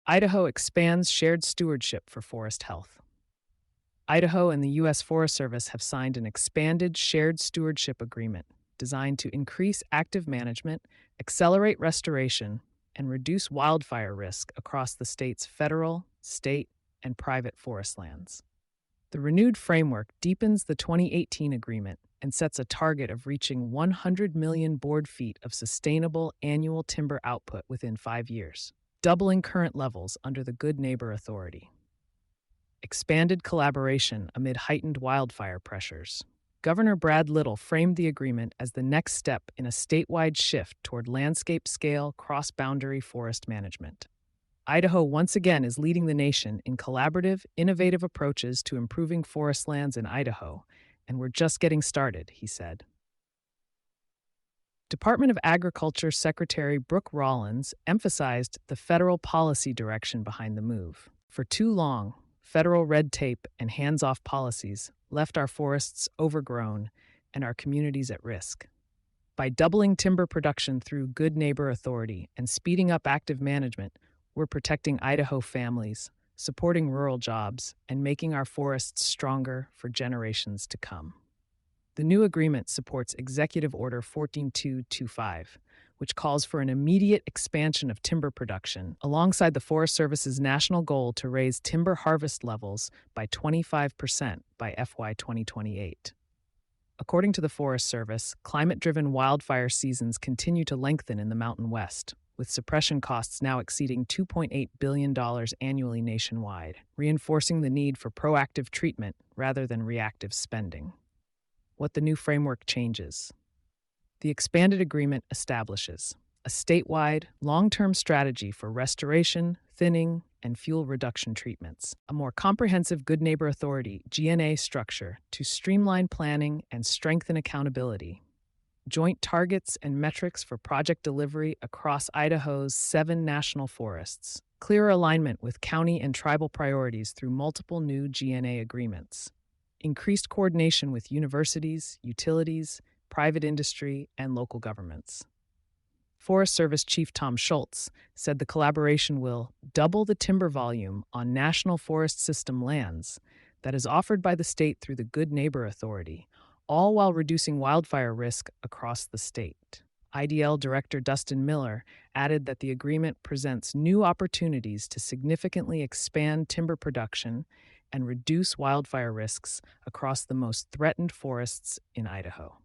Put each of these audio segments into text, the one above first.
Idaho expands shared stewardship for forest health. Idaho and the U.S. Forest Service have signed an expanded shared stewardship agreement designed to increase active management, accelerate restoration, and reduce wildfire risk across the state's federal, state, and private forest lands. The renewed framework deepens the 2018 agreement and sets a target of reaching 100 million board feet of sustainable annual timber output within 5 years, doubling current levels under the Good Neighbor Authority. Expanded collaboration amid heightened wildfire pressures. Governor Brad Little framed the agreement as the next step in a statewide shift toward landscape-scale, cross-boundary forest management. Idaho once again is leading the nation in collaborative, innovative approaches to improving forest lands in Idaho, and we're just getting started, he said. Department of Agriculture Secretary Brooke Rollins emphasized the federal policy direction behind the move. For too long, federal red tape and hands-off policies left our forests overgrown and our communities at risk. By doubling timber production through Good Neighbor Authority and speeding up active management, we're protecting Idaho families, supporting rural jobs, and making our forests stronger for generations to come. The new agreement supports Executive Order 14225, which calls for an immediate expansion of timber production, alongside the Forest Service's national goal to raise timber harvest levels by 25% by FY 2028. According to the Forest Service, climate-driven wildfire seasons continue to lengthen in the Mountain West, with suppression costs now exceeding $2.8 billion annually nationwide, reinforcing the need for proactive treatment rather than reactive spending. What the new framework changes. The expanded agreement establishes a statewide, long-term strategy for restoration, thinning, and fuel reduction treatments, a more comprehensive Good Neighbor Authority (GNA) structure to streamline planning and strengthen accountability, joint targets and metrics for project delivery across Idaho's 7 national forests, clearer alignment with county and tribal priorities through multiple new GNA agreements, increased coordination with universities, utilities, private industry, and local governments. Forest Service Chief Tom Schultz said the collaboration will double the timber volume on National Forest System lands that is offered by the state through the Good Neighbor Authority, all while reducing wildfire risk across the state. IDL Director Dustin Miller added that the agreement presents new opportunities to significantly expand timber production and reduce wildfire risks across the most threatened forests in Idaho.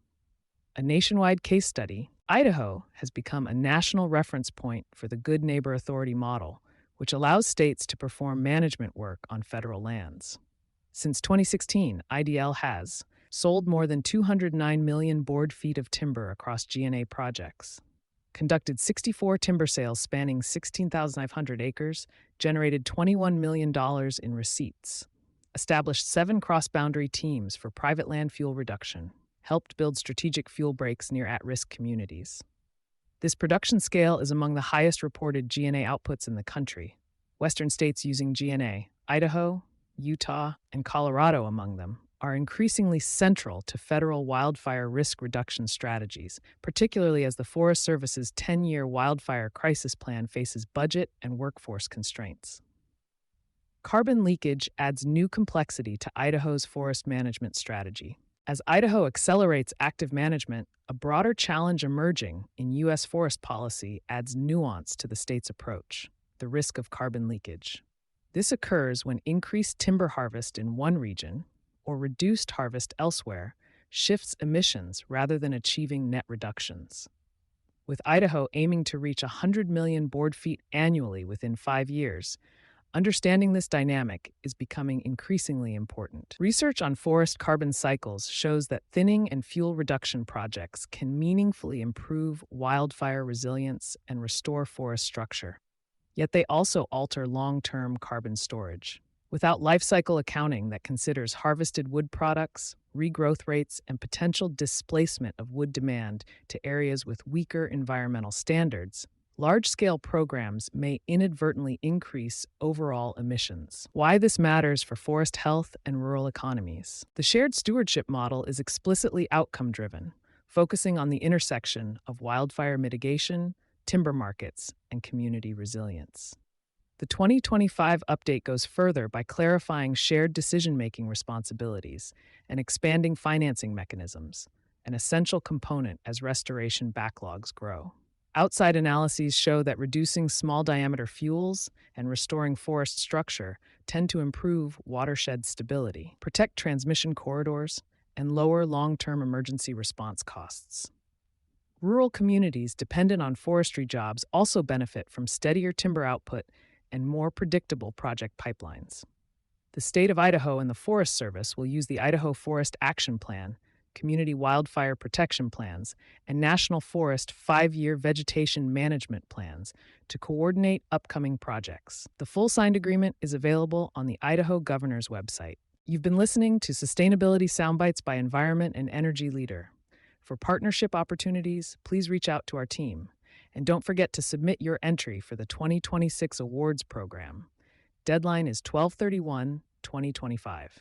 A nationwide case study, Idaho has become a national reference point for the Good Neighbor Authority model, which allows states to perform management work on federal lands. Since 2016, IDL has sold more than 209 million board feet of timber across GNA projects, conducted 64 timber sales spanning 16,500 acres, generated $21 million in receipts, established 7 cross-boundary teams for private land fuel reduction, helped build strategic fuel breaks near at-risk communities. This production scale is among the highest reported GNA outputs in the country, Western states using GNA, Idaho, Utah, and Colorado among them, are increasingly central to federal wildfire risk reduction strategies, particularly as the Forest Service's 10-year wildfire crisis plan faces budget and workforce constraints. Carbon leakage adds new complexity to Idaho's forest management strategy. As Idaho accelerates active management, a broader challenge emerging in U.S. forest policy adds nuance to the state's approach: the risk of carbon leakage. This occurs when increased timber harvest in one region, or reduced harvest elsewhere, shifts emissions rather than achieving net reductions. With Idaho aiming to reach 100 million board feet annually within 5 years, understanding this dynamic is becoming increasingly important. Research on forest carbon cycles shows that thinning and fuel reduction projects can meaningfully improve wildfire resilience and restore forest structure. Yet they also alter long-term carbon storage. Without life cycle accounting that considers harvested wood products, regrowth rates, and potential displacement of wood demand to areas with weaker environmental standards, large-scale programs may inadvertently increase overall emissions. Why this matters for forest health and rural economies. The shared stewardship model is explicitly outcome-driven, focusing on the intersection of wildfire mitigation, timber markets, and community resilience. The 2025 update goes further by clarifying shared decision-making responsibilities and expanding financing mechanisms, an essential component as restoration backlogs grow. Outside analyses show that reducing small-diameter fuels and restoring forest structure tend to improve watershed stability, protect transmission corridors, and lower long-term emergency response costs. Rural communities dependent on forestry jobs also benefit from steadier timber output and more predictable project pipelines. The state of Idaho and the Forest Service will use the Idaho Forest Action Plan, Community Wildfire Protection Plans, and National Forest 5-year vegetation management plans to coordinate upcoming projects. The full signed agreement is available on the Idaho Governor's website. You've been listening to Sustainability Soundbites by Environment+Energy Leader. For partnership opportunities, please reach out to our team. And don't forget to submit your entry for the 2026 awards program. Deadline is 12/31/2025.